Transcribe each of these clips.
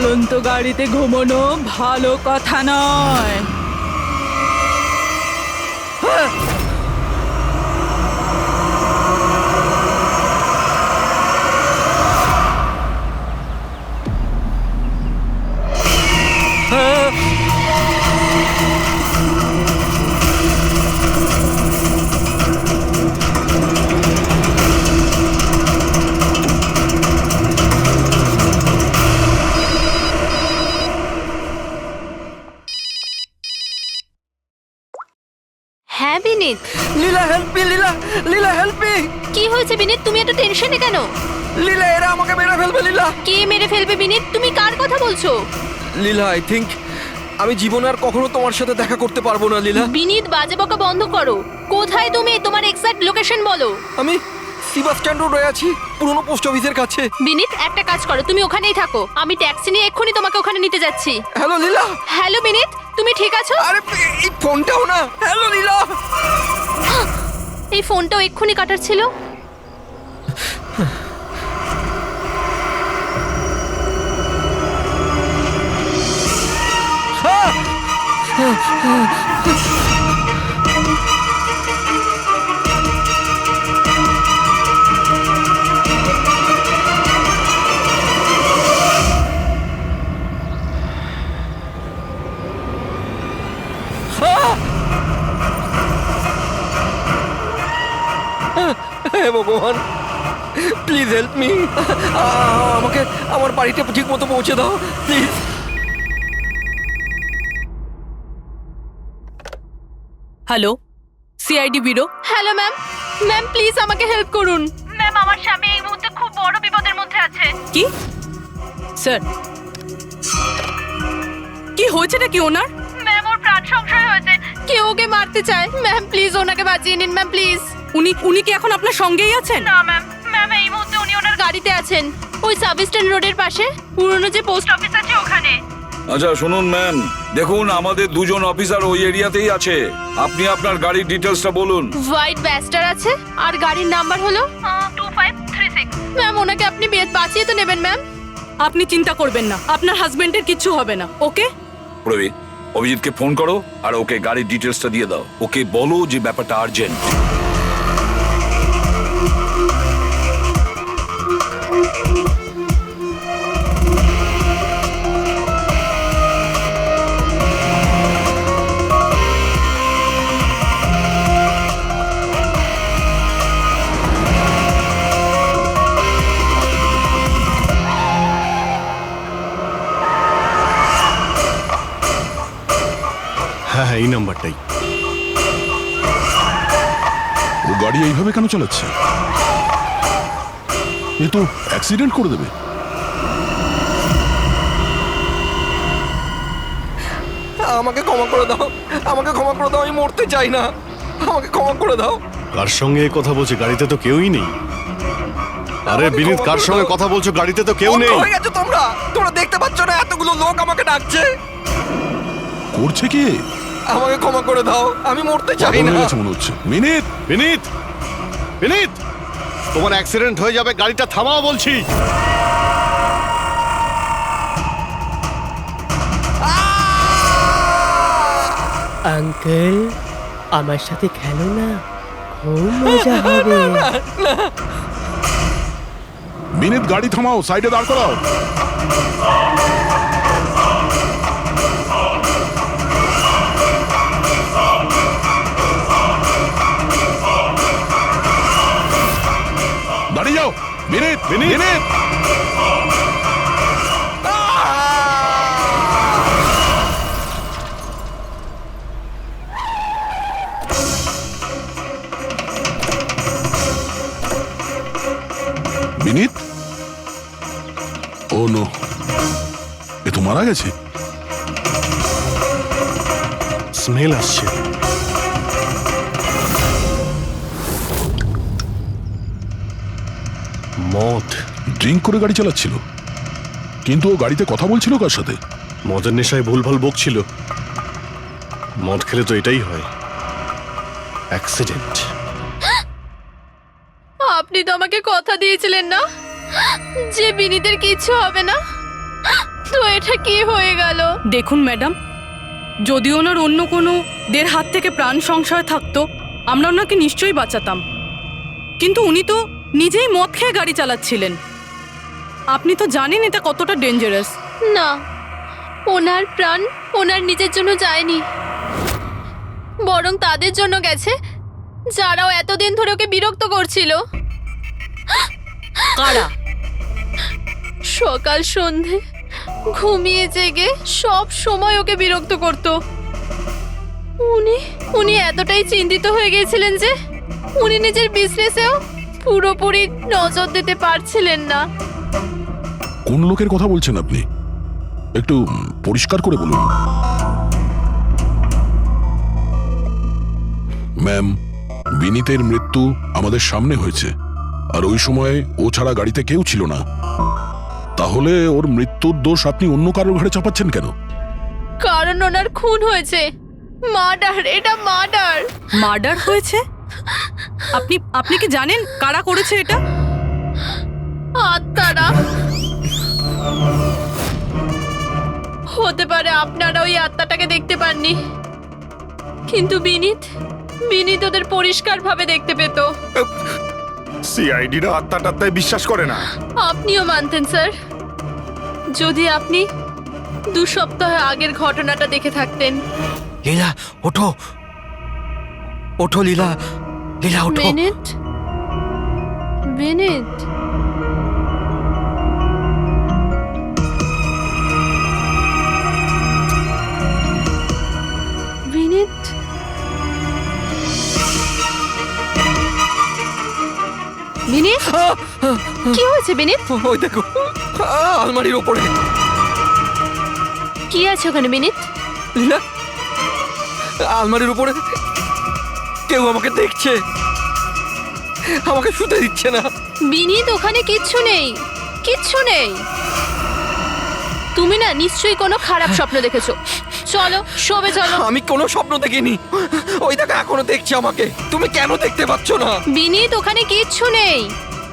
চলন্ত গাড়িতে ঘুমানো ভালো কথা নয়। হ্যাঁ বিনীত, লীলা হেল্প মি, লীলা লীলা হেল্প মি। কি হয়েছে বিনীত? তুমি এত টেনশনে কেন? লীলা এরা আমাকে মেরে ফেলবে। লীলা কে মেরে ফেলবে বিনীত? তুমি কার কথা বলছো? লীলা আই থিংক আমি জীবনে আর কখনো তোমার সাথে দেখা করতে পারবো না। লীলা বিনীত, বাজে বকা বন্ধ করো। কোথায় তুমি? তোমার এক্সাক্ট লোকেশন বলো। আমি সিবাস্টান রোডে আছি, পুরনো পোস্ট অফিসের কাছে। বিনীত, একটা কাজ করো, তুমি ওখানেই থাকো, আমি ট্যাক্সি নিয়ে এক্ষুনি তোমাকে ওখানে নিতে যাচ্ছি। হ্যালো লীলা। হ্যালো বিনীত, তুমি ঠিক আছো? আরে এই ফোনটাও না। হ্যালো লীলা। এই ফোনটাও এক্ষুনি কাটার ছিল। হে ভগবান, প্লিজ হেল্প মি। আমাকে আমার বাড়িতে ঠিক মতো পৌঁছে দাও please. Hello, CID bureau. Hello ma'am. Ma'am please আমাকে হেল্প করুন। ম্যাম, আমার স্বামী এই মুহূর্তে খুব বড় বিপদের মধ্যে আছে। কি স্যার, কি হয়েছে নাকি ওনার? ম্যাম, ওর প্রাণ সংশয় হয়েছে, কেউ ওকে মারতে চায়। ম্যাম প্লিজ ওনাকে বাঁচিয়ে নিন ম্যাম, প্লিজ। উনি কি এখন আপনার সঙ্গেই আছেন? না ম্যাম, ম্যাম এই মুহূর্তে উনি ওনার গাড়িতে আছেন, ওই সাবস্টেশন রোডের পাশে পুরনো যে পোস্ট অফিস আছে ওখানে। আচ্ছা শুনুন ম্যাম, দেখুন আমাদের দুজন অফিসার ওই এরিয়াতেই আছে। আপনি আপনার গাড়ির ডিটেলসটা বলুন। হোয়াইট ব্যাস্টার আছে আর গাড়ির নাম্বার হলো 2536। ম্যাম ওনাকে আপনি বাঁচিয়ে তো নেবেন ম্যাম। আপনি চিন্তা করবেন না, আপনার হাজবেন্ডের কিচ্ছু হবে না। ওকে প্রবীর, অভিজিৎকে ফোন করো আর ওকে গাড়ির ডিটেলসটা দিয়ে দাও। ওকে বলো যে ব্যাপারটা আর্জেন্ট। হ্যাঁ হ্যাঁ, এই নাম্বারটাই। ও গাড়ি এইভাবে কেন চালাচ্ছে? এ তো অ্যাক্সিডেন্ট করে দেবে। আমাকে ক্ষমা করে দাও, আমাকে ক্ষমা করে দাও, আমি মরতে চাই না, আমাকে ক্ষমা করে দাও। কার সঙ্গে কথা বলছে? গাড়িতে তো কেউই নেই। আরে আমাকে বিনীত, ক্ষমা কার করে সঙ্গে দাও। কথা বলছো? গাড়িতে তো কেউ অন্ধ নেই। হয়ে গেছো তোমরা, তোমরা দেখতে পাচ্ছ না এতগুলো লোক আমাকে ডাকছে? করছে কি? আমাকে ক্ষমা করে দাও, আমি মরতে চাই পাগল না। হয়ে গেছে মনে হচ্ছে। মিনিট বিনীত, বিনীত, তোমার অ্যাক্সিডেন্ট হয়ে যাবে, গাড়িটা থামাও বলছি। আঙ্কেল, আমার সাথে খেলো না, খুব মজা হবে। মিনিট, গাড়ি থামাও, সাইডে দাঁড় করাও। দাঁড়িয়ে যাও। Minute minute. মিনিট। বিনীত, ও নো, এ তো মারা গেছে। স্মেল আসছে। মদ। ড্রিঙ্ক করে গাড়ি চালাচ্ছিল, কিন্তু ও গাড়িতে কথা বলছিল কার সাথে? মদের নেশায় ভুলভাল বকছিল। মদ খেলে তো এটাই হয়, অ্যাক্সিডেন্ট। আপনি তো আমাকে কথা দিয়েছিলেন না যে বিনীতের কিচ্ছু হবে না। তো এটা কি হয়ে গেল? দেখুন ম্যাডাম, যদি ওনার অন্য কোনো দের হাত থেকে প্রাণ সংশয় থাকতো আমরা ওনাকে নিশ্চয়ই বাঁচাতাম, কিন্তু উনি তো নিজেই মদ খেয়ে গাড়ি চালাচ্ছিলেন। আপনি তো জানেন এটা কতটা ডেঞ্জারাস। না, ওনার প্রাণ ওনার নিজের জন্য যায়নি, বরং তাদের জন্য গেছে যারাও এতদিন ধরে ওকে বিরক্ত করছিল। কারা? সকাল সন্ধে ঘুমিয়ে জেগে সব সময় ওকে বিরক্ত করত। উনি এতটাই চিন্তিত হয়ে গিয়েছিলেন যে উনি নিজের বিজনেসেও পুরোপুরি নজর দিতে পারছিলেন না। কোন লোকের কথা বলছেন আপনি? একটু পরিষ্কার করে বলুন। ম্যাম, বিনীতের মৃত্যু আমাদের সামনে হয়েছে, আর ওই সময় ও ছাড়া গাড়িতে কেউ ছিল না। তাহলে ওর মৃত্যুর দোষ আপনি অন্য কারোর ঘাড়ে চাপাচ্ছেন কেন? কারণ ওনার খুন হয়েছে। মার্ডার, এটা মার্ডার। মার্ডার হয়েছে? আপনি কি জানেন কারা করেছে এটা? আত্মারা। হতে পারে আপনারা ওই আত্মাটাকে দেখতে পাননি, কিন্তু বিনীত ওদের পরিষ্কারভাবে দেখতে পেত। সিআইডিরা আত্মাটাত্মায় বিশ্বাস করে না। আপনিও মানতেন স্যার, যদি আপনি 2 সপ্তাহ আগের ঘটনাটা দেখে থাকতেন। লীলা ওঠো, ওঠো লীলা, লীলা ওঠো। বিনীত, বিনীত। বিনীত, বিনীত, কি হয়েছে বিনীত? ওই দেখো, আলমারির ওপরে। কি আছে ওখানে বিনীত? লীলা, আলমারির উপরে কেউ আমাকে দেখছে, আমাকে শুতে দিচ্ছে না। বিনীত, ওখানে কিচ্ছু নেই, কিচ্ছু নেই। তুমি না নিশ্চয়ই কোনো খারাপ স্বপ্ন দেখেছো। চলো শোবে চলো। আমি কোনো স্বপ্ন দেখিনি। ওই দেখো এখনো দেখছে আমাকে। তুমি কেন দেখতে পাচ্ছ না? বিনীত, ওখানে কিচ্ছু নেই।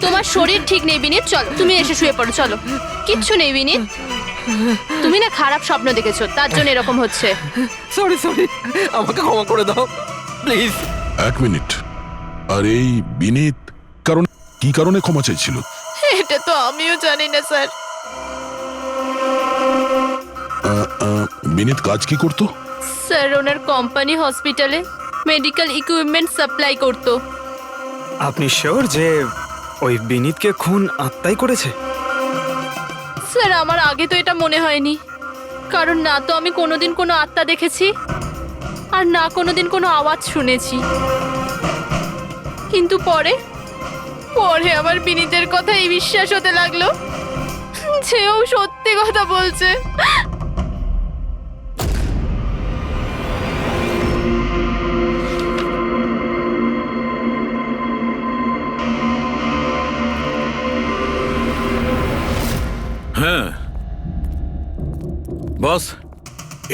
তোমার শরীর ঠিক নেই বিনীত, চলো তুমি এসে শুয়ে পড়ো। চলো, কিচ্ছু নেই বিনীত। তুমি না খারাপ স্বপ্ন দেখেছো, তার জন্য এরকম হচ্ছে। সরি, আমাকে ক্ষমা করে দাও প্লিজ। 1 মিনিট। আর এই বিনীত কি কারণে ক্ষমা চাইছিল? এটা তো আমিও জানি না স্যার। বিনীত কাজ কি করতো? স্যার, ওনার কোম্পানি হসপিটালে মেডিকেল ইকুইপমেন্ট সাপ্লাই করতো। আপনি শিওর যে ওই বিনীতকে খুন আত্মাই করেছে? স্যার, আমার আগে তো এটা মনে হয়নি, কারণ না তো আমি কোনোদিন কোনো আত্মা দেখেছি, আর না কোনোদিন কোনো আওয়াজ শুনেছি। কিন্তু পরে আমার বিনীতের কথাই বিশ্বাস হতে লাগলো যে ও সত্যি কথা বলছে। হ্যাঁ বস,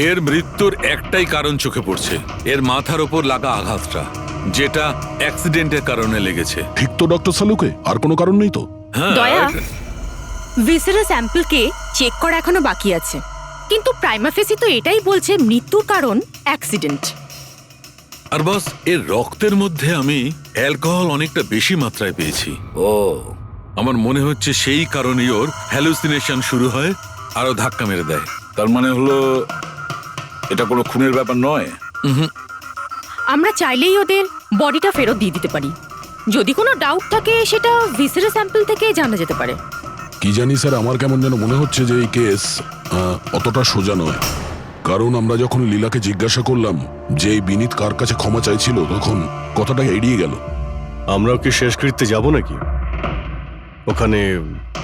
এর মৃত্যুর একটাই কারণ চোখে পড়ছে, এর মাথার ওপর লাগা আঘাতটা, যেটা অ্যাক্সিডেন্টের কারণে লেগেছে। ঠিক তো ডক্টর সালুকে? আর কোনো কারণ নেই তো? হ্যাঁ, দয়া, ভিসারাল স্যাম্পলকে চেক করা এখনো বাকি আছে, কিন্তু প্রাইমা ফেসি তো এটাই বলছে মৃত্যুর কারণ অ্যাক্সিডেন্ট। আর বস, এর রক্তের মধ্যে আমি অ্যালকোহল অনেকটা বেশি মাত্রায় পেয়েছি। ও, আমার মনে হচ্ছে সেই কারণেই ওর হ্যালুসিনেশন শুরু হয়, আরো ধাক্কা মেরে দেয়। তার মানে হলো এটা কোনো খুনের ব্যাপার নয়। আমরা চাইলেই ওদের বডিটা ফেরত দিয়ে দিতে পারি। যদি কোনো ডাউট থাকে সেটা ভিসারাল স্যাম্পল থেকে জানা যেতে পারে। কি জানি স্যার, আমার কেমন যেন মনে হচ্ছে যে এই কেস অতটা সোজা নয়। কারণ আমরা যখন লীলাকে জিজ্ঞাসা করলাম যে এই বিনীত কার কাছে ক্ষমা চাইছিল, তখন কথাটা এড়িয়ে গেল। আমরাও কি শেষকৃত্যে যাব নাকি? ওখানে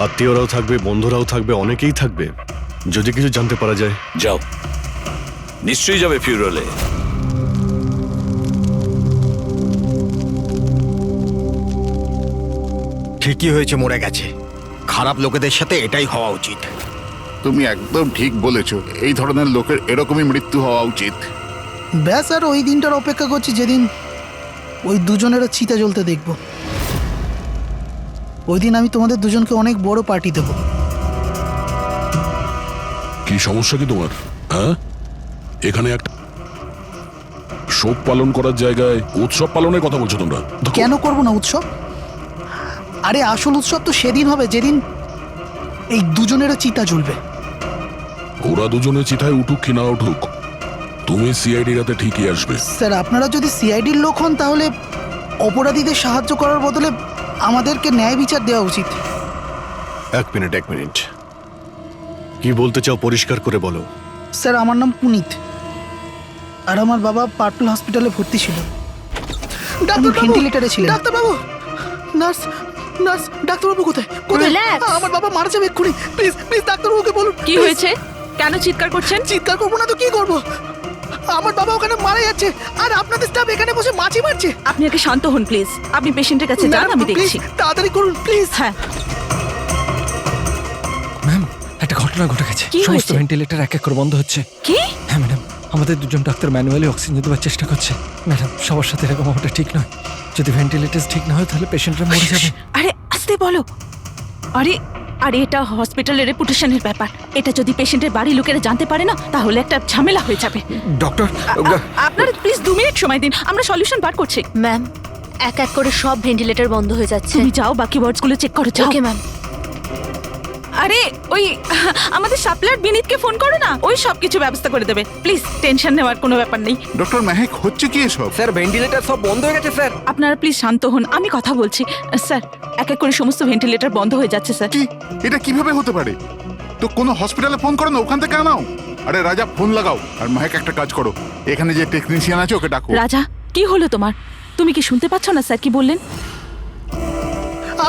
আত্মীয়রাও থাকবে, বন্ধুরাও থাকবে, অনেকেই থাকবে। যদি কিছু জানতে পারা যায়। যাও, নিশ্চয়ই যাবে ফিউরালে। ঠিকই হয়েছে, মরে গেছে। খারাপ লোকেদের সাথে এটাই হওয়া উচিত। তুমি একদম ঠিক বলেছো, এই ধরনের লোকের এরকমই মৃত্যু হওয়া উচিত। ব্যাস, আর ওই দিনটার অপেক্ষা করছি যেদিন ওই দুজনেরও চিতা জ্বলতে দেখব। ওই দিন আমি তোমাদের দুজনকে অনেক বড় পার্টি দেব। কি সমস্যা কি তোমার? হ্যাঁ, এখানে একটা শোক পালন করার জায়গায় উৎসব পালনের কথা বলছো তোমরা? কেন করব না উৎসব? আরে আসল উৎসব তো সেদিন হবে যেদিন এই দুজনেরও চিতা জ্বলবে। ওরা দুজনে চিতায় উঠুক কি না উঠুক, তুমি সিআইডি রাতে ঠিকই আসবে। স্যার, আপনারা যদি সিআইডির লোক হন তাহলে অপরাধীদের সাহায্য করার বদলে আমাদেরকে ন্যায় বিচার দেওয়া উচিত। এক মিনিট কি বলতে চাও পরিষ্কার করে বলো। স্যার, আমার নাম পুনিত, আর আমার বাবা পার্পল হসপিটালে ভর্তি ছিল। ভেন্টিলেটরে ছিলেন। ডাক্তারবাবু, নার্স, ডাক্তারবাবু কোথায়? Relax. আমার বাবা মারা যাবে এক্ষুনি। প্লিজ ডাক্তারবাবুকে বলুন। কি হয়েছে? কেন চিৎকার করছেন? চিৎকার করবো না তো কি করবো? আমার বাবা ওখানে মারা যাচ্ছে আর আপনাদের স্টাফ এখানে বসে মাছি মারছে। আপনি আগে শান্ত হন প্লিজ। আপনি পেশেন্টের কাছে যান, আমি দেখছি। তাড়াতাড়ি করুন প্লিজ। হ্যাঁ, ম্যাম, একটা ঘটনা ঘটে গেছে। কি সমস্ত হয়েছে? ভেন্টিলেটর এক এক করে বন্ধ হচ্ছে। কি? হ্যাঁ ম্যাডাম, আমাদের দুজন ডাক্তার ম্যানুয়ালি অক্সিজেন দেওয়ার চেষ্টা করছে। ম্যাডাম, সবার সাথে এরকম হওয়াটা ঠিক নয়। যদি ভেন্টিলেটর ঠিক না হয় তাহলে পেশেন্টরা মরে যাবে। আরে আস্তে বলো। আরে এটা হসপিটালের রেপুটেশনের ব্যাপার। এটা যদি পেশেন্টের বাড়ির লোকেরা জানতে পারে না তাহলে একটা ঝামেলা হয়ে যাবে। ডক্টর, আপনারা প্লিজ 2 মিনিট সময় দিন, আমরা সলিউশন বার করছি। ম্যাম, এক এক করে সব ভেন্টিলেটর বন্ধ হয়ে যাচ্ছে। তুমি যাও, বাকি ওয়ার্ডসগুলো চেক করো, যাও। Okay ma'am. আরে ওই আমাদের সাপ্লায়ার বিনীতকে ফোন করো না, ওই সব কিছু ব্যবস্থা করে দেবে। প্লিজ টেনশন নেওয়ার কোনো ব্যাপার নেই। ডক্টর মেহেক, হচ্ছে কি এসব? স্যার ভেন্টিলেটর সব বন্ধ হয়ে গেছে স্যার। আপনারা প্লিজ শান্ত হন, আমি কথা বলছি। স্যার, এক এক করে সমস্ত ভেন্টিলেটর বন্ধ হয়ে যাচ্ছে স্যার। কি, এটা কিভাবে হতে পারে? তো কোনো হসপিটালে ফোন করো না, ওখান থেকে আনাও। আরে রাজা, ফোন লাগাও। আর মেহেক, একটা কাজ করো, এখানে যে টেকনিশিয়ান আছে ওকে ডাকো। রাজা, কি হলো তোমার? তুমি কি শুনতে পাচ্ছ না স্যার কি বললেন?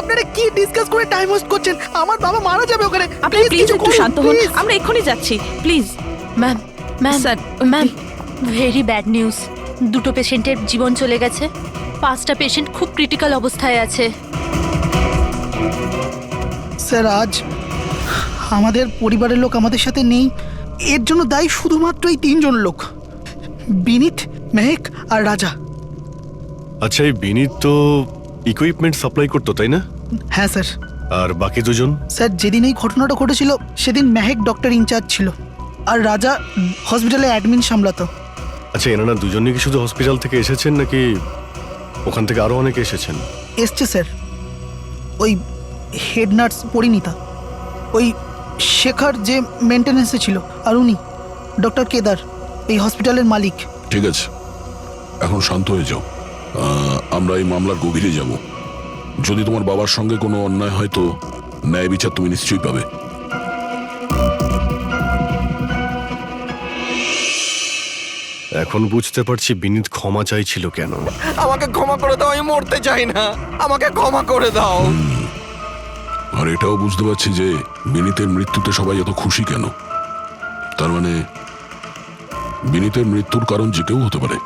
আপনারা কি ডিসকাস করে টাইম ওয়েস্ট করছেন? আমার বাবা মারা যাবে ওখানে। আপনি প্লিজ একটু শান্ত হন, আমরা এক্ষুনি যাচ্ছি please. Ma'am, sir, ma'am, very bad news. দুটো পেশেন্টের জীবন চলে গেছে। 5টা পেশেন্ট খুব ক্রিটিক্যাল অবস্থায় আছে। স্যার, আজ আমাদের পরিবারের লোক আমাদের সাথে নেই। এর জন্য দায়ী শুধুমাত্র এই 3 জন লোক, বিনীত, মেহেক আর রাজা। আচ্ছা, এই বিনীত তো ইকুইপমেন্ট সাপ্লাই করতো, তাই না? হ্যাঁ স্যার। আর বাকি দুজন? স্যার, যেদিন এই ঘটনাটা ঘটেছিল সেদিন মেহেক ডক্টর ইনচার্জ ছিল আর রাজা হসপিটালে অ্যাডমিন সামলাতো। আচ্ছা, এনারা দুজনে কি শুধু হসপিটাল থেকে এসেছেন নাকি ওখান থেকে আরো অনেকে এসেছেন? এসছে স্যার, ওই হেড নার্স পরিণীতা, ওই শেখর যে মেনটেন্যান্সে ছিল, আর উনি ডক্টর কেদার, এই হসপিটালের মালিক। ঠিক আছে, এখন শান্ত হয়ে যাও। আমরা এই মামলার গভীরে যাব। যদি তোমার বাবার সঙ্গে কোনো অন্যায় হয় তো ন্যায় বিচার তুমি নিশ্চয়ই পাবে। এখন বুঝতে পারছি বিনীত ক্ষমা চাইছিল কেন। আমাকে ক্ষমা করে দাও, আমি মরতে চাই না। আমাকে ক্ষমা করে দাও। আর এটাও বুঝতে পারছি যে বিনীতের মৃত্যুতে সবাই এত খুশি কেন। তার মানে বিনীতের মৃত্যুর কারণ যে কেউ হতে পারে।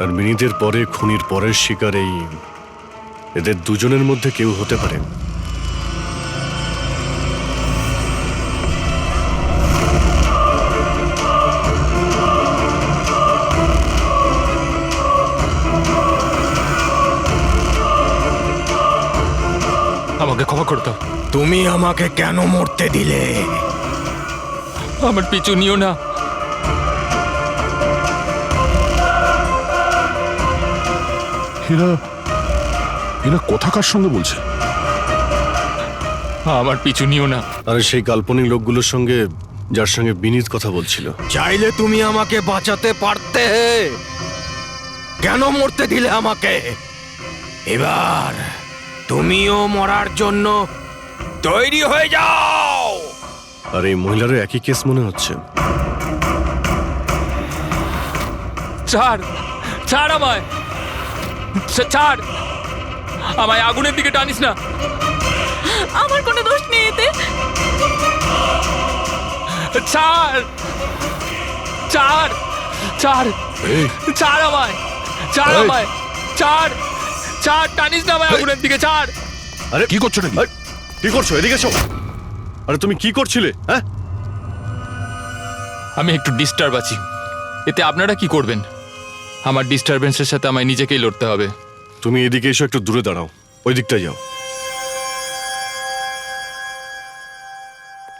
আর বিনীতের পরে খুনির পরের শিকার এদের দুজনের মধ্যে কেউ হতে পারে। আমাকে ক্ষমা করে দাও। তুমি আমাকে কেন মরতে দিলে? আমার পিছু নিও না। এরা কথা কার সঙ্গে বলছে? আমার পিছু নিও না। আর সেই কাল্পনিক লোকগুলোর সঙ্গে যার সঙ্গে বিনীত কথা বলছিল। চাইলে তুমি আমাকে বাঁচাতে পারতে, কেন মরতে দিলে আমাকে? এবার তুমিও মরার জন্য তৈরি হয়ে যাও। আর এই মহিলারও একই কেস মনে হচ্ছে। ছাড়, ছাড় আমায়, ছাড় আমায়, আগুনের দিকে টানিস না। আমার কোনো দোষ নেই এতে। ছাড়, ছাড়, ছাড়, ছাড় আমায়, ছাড় আমায়, ছাড়, ছাড়, টানিস না আমায় আগুনের দিকে, ছাড়। আরে কি করছো নাকি? কি করছো? এদিকে এসো। আরে তুমি কি করছিলে? হ্যাঁ, আমি একটু ডিস্টার্ব আছি, এতে আপনারা কি করবেন? আমার ডিস্টারবেন্সের সাথে আমায় নিজেকেই লড়তে হবে। তুমি এদিকে এসো, একটু দূরে দাঁড়াও, ওই দিকটায় যাও।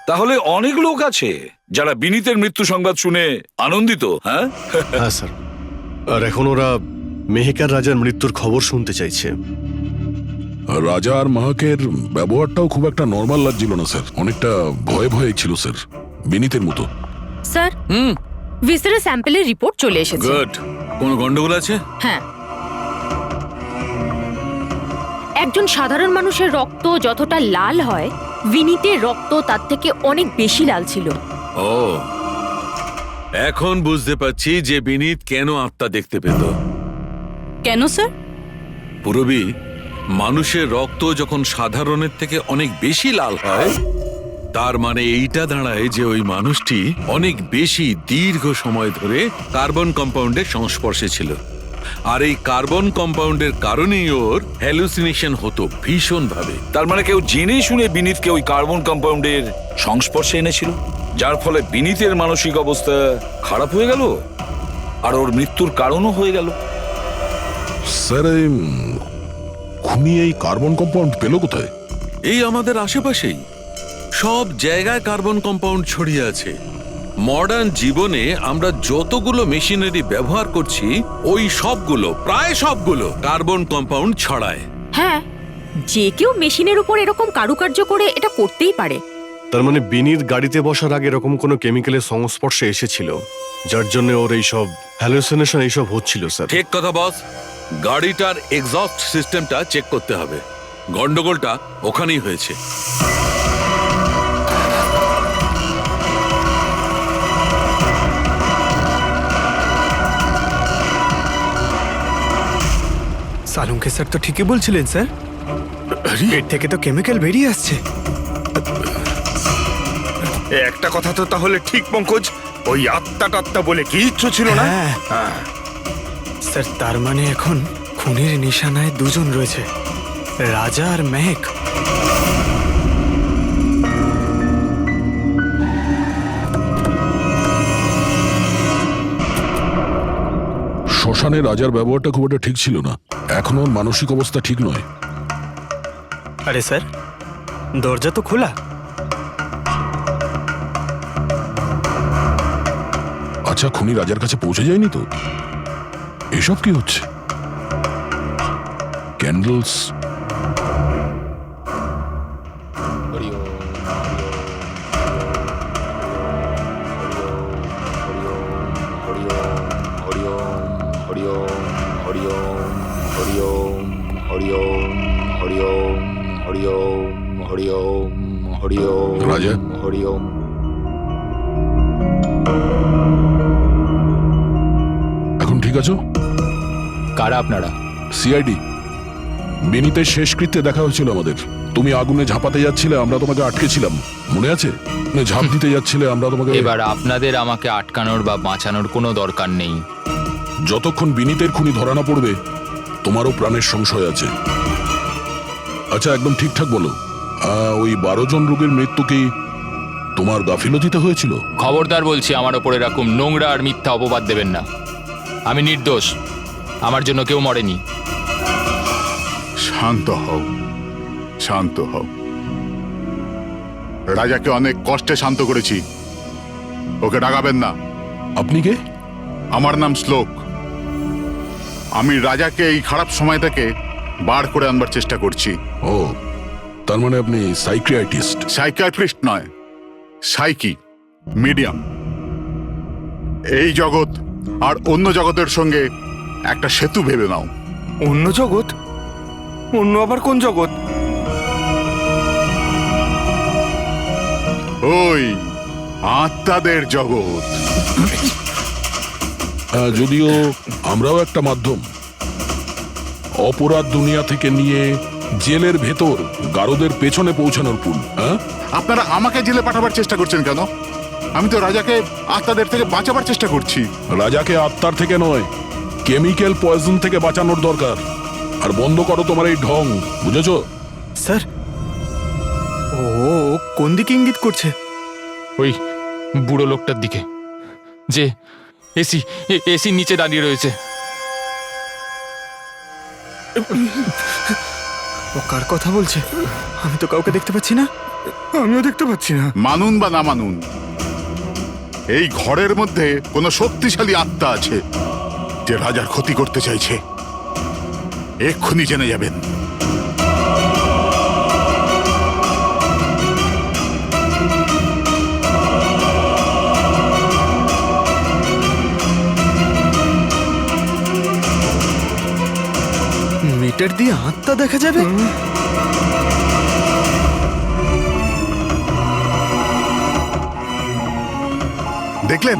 তাহলে অনেক লোক আছে যারা বিনীতের মৃত্যু সংবাদ শুনে আনন্দিত, হ্যাঁ? হ্যাঁ স্যার, আর এখন ওরা মেহেকার রাজার মৃত্যুর খবর শুনতে চাইছে। রাজা আর মাহাকের ব্যবহারটাও খুব একটা নর্মাল লাগছিল না স্যার, অনেকটা ভয়ে ভয়ে ছিল স্যার, বিনীতের মতো। স্যার ভিসেরা স্যাম্পলের রিপোর্ট চলে এসেছে। গুড। কোনো গন্ডগোল আছে? হ্যাঁ, একজন সাধারণ মানুষের রক্ত যতটা লাল হয়, বিনীতের রক্ত তার থেকে অনেক বেশি লাল ছিল। ও, এখন বুঝতে পারছি যে বিনীত কেন আত্মা দেখতে পেত। কেন স্যার? পুরবী, মানুষের রক্ত যখন সাধারণের থেকে অনেক বেশি লাল হয়, তার মানে এইটা দাঁড়ায় যে ওই মানুষটি অনেক বেশি দীর্ঘ সময় ধরে কার্বন কম্পাউন্ডের সংস্পর্শে ছিল, আর এই কার্বন কম্পাউন্ডের কারণেই ওর হ্যালুসিনেশন হতো ভীষণ ভাবে। তার মানে কেউ জেনে শুনে বিনীতকে ওই কার্বন কম্পাউন্ডের সংস্পর্শে এনেছিল, যার ফলে বিনীতের মানসিক অবস্থা খারাপ হয়ে গেল আর ওর মৃত্যুর কারণও হয়ে গেল। স্যার, এই খুনি এই কার্বন কম্পাউন্ড পেল কোথায়? এই আমাদের আশেপাশেই সব জায়গায় কার্বন কম্পাউন্ড ছড়িয়ে আছে। মডার্ন জীবনে আমরা যতগুলো মেশিনারি ব্যবহার করছি, ওই সবগুলো, প্রায় সবগুলো কার্বন কম্পাউন্ড ছড়ায়। হ্যাঁ, যে কেউ মেশিনের উপর এরকম কারুকার্য করে এটা করতেই পারে। তার মানে বিনীত গাড়িতে বসার আগে এরকম কোনো কেমিক্যালের সংস্পর্শে এসেছিল, যার জন্য ওর এইসব হ্যালুসিনেশন এইসব হচ্ছিল স্যার। ঠিক কথা বস। গাড়িটার এক্সস্ট সিস্টেমটা চেক করতে হবে। গন্ডগোলটা ওখানেই হয়েছে। সালুঙ্কে স্যার তো ঠিকই বলছিলেন স্যার, পেট থেকে তো কেমিক্যাল বেরিয়ে আসছে। একটা কথা তো তাহলে ঠিক পঙ্কজ, ওই আত্মা টাত্মা বলে কিচ্ছু ছিল না। স্যার, তার মানে এখন খুনের নিশানায় দুজন রয়েছে, রাজা আর মেহেক। শ্মশানে রাজার ব্যবহারটা খুব একটা ঠিক ছিল না, এখনো ওর মানসিক অবস্থা ঠিক নয়। আরে স্যার, দরজা তো খোলা। আচ্ছা, খুনি রাজার কাছে পৌঁছে যায়নি তো? এসব কি হচ্ছে? ক্যান্ডেলস। রাজা, এখন ঠিক আছো? কারা আপনারা? সিআইডি। বিনীতের শেষকৃত্যে দেখা হয়েছিল আমাদের। তুমি আগুনে ঝাঁপাতে যাচ্ছিলে, আমরা তোমাকে আটকেছিলাম, মনে আছে? ঝাঁপ দিতে যাচ্ছিলে, আমরা তোমাকে। এবার আপনাদের আমাকে আটকানোর বা বাঁচানোর কোনো দরকার নেই। যতক্ষণ বিনীতের খুনি ধরা না পড়বে, তোমারও প্রাণের সংশয় আছে। আচ্ছা, একদম ঠিকঠাক বলো, ওই 12 জন রোগীর মৃত্যু কি তোমার গাফিলতিতে হয়েছিল? খবরদার বলছি, আমার ওপর এরকম নোংরা আর মিথ্যা অপবাদ দেবেন না। আমি নির্দোষ, আমার জন্য কেউ মরেনি। শান্ত হও, শান্ত হও। রাজাকে অনেক কষ্টে শান্ত করেছি, ওকে ডাকাবেন না। আপনি কে? আমার নাম শ্লোক। আমি রাজাকে এই খারাপ সময় থেকে বার করে আনবার চেষ্টা করছি। ও, তার মানে আপনি সাইকিয়াট্রিস্ট? সাইকিয়াট্রিস্ট নয়, সাইকি, মিডিয়াম। এই জগৎ আর অন্য জগতের সঙ্গে একটা সেতু ভেবে নাও। অন্য জগৎ? অন্য আবার কোন জগৎ? ওই আত্মাদের জগৎ। যদিও আমরাও একটা মাধ্যম, অপরাধ দুনিয়া থেকে নিয়ে জেলের ভেতর গারদের পেছনে পৌঁছানোর পুল। আপনারা আমাকে জেলে পাঠাবার চেষ্টা করছেন কেন? আমি তো রাজাকে আত্মাদের থেকে বাঁচাবার চেষ্টা করছি। রাজাকে আত্মার থেকে নয়, কেমিক্যাল পয়জন থেকে বাঁচানোর দরকার। আর বন্ধ করো তোমার এই ঢং, বুঝেছো? স্যার, ও কোন দিকে ইঙ্গিত করছে? ওই বুড়ো লোকটার দিকে, যে এসি নিচে দাঁড়িয়ে রয়েছে। ও কার কথা বলছে? আমি তো কাউকে দেখতে পাচ্ছি না। আমিও দেখতে পাচ্ছি না। মানুন বা না মানুন, এই ঘরের মধ্যে কোনো শক্তিশালী আত্মা আছে যে রাজার ক্ষতি করতে চাইছে। এক্ষুনি জেনে যাবেন। মিটার দিয়ে আত্মা দেখা যাবে? দেখলেন,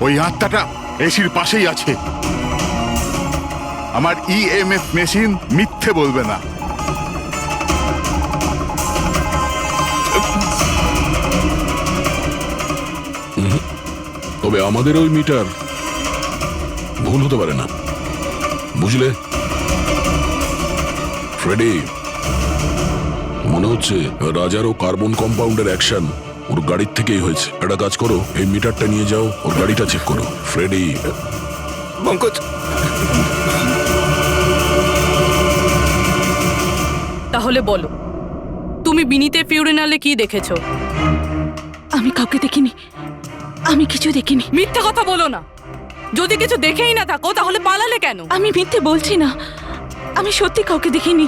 ওই আত্মাটা এসির পাশেই আছে। আমার ইএমএফ মেশিন মিথ্যে বলবে না। তবে আমাদের ওই মিটার ভুল হতে পারে না, বুঝলে ফ্রেডি? মনে হচ্ছে রাজার ও কার্বন কম্পাউন্ডের অ্যাকশন ওর গাড়ির থেকেই হয়েছে। একটা কাজ করো, এই মিটারটা নিয়ে যাও, ওর গাড়িটা চেক করো। ফ্রেডি। পঙ্কজ, তাহলে বলো, তুমি বিনীতের ফিউরিনালে কি দেখেছো? আমি কাউকে দেখিনি, আমি কিছু দেখিনি। মিথ্যা কথা বলো না। যদি কিছু দেখেই না থাকো তাহলে পালালে কেন? আমি মিথ্যে বলছি না, আমি সত্যি কাউকে দেখিনি।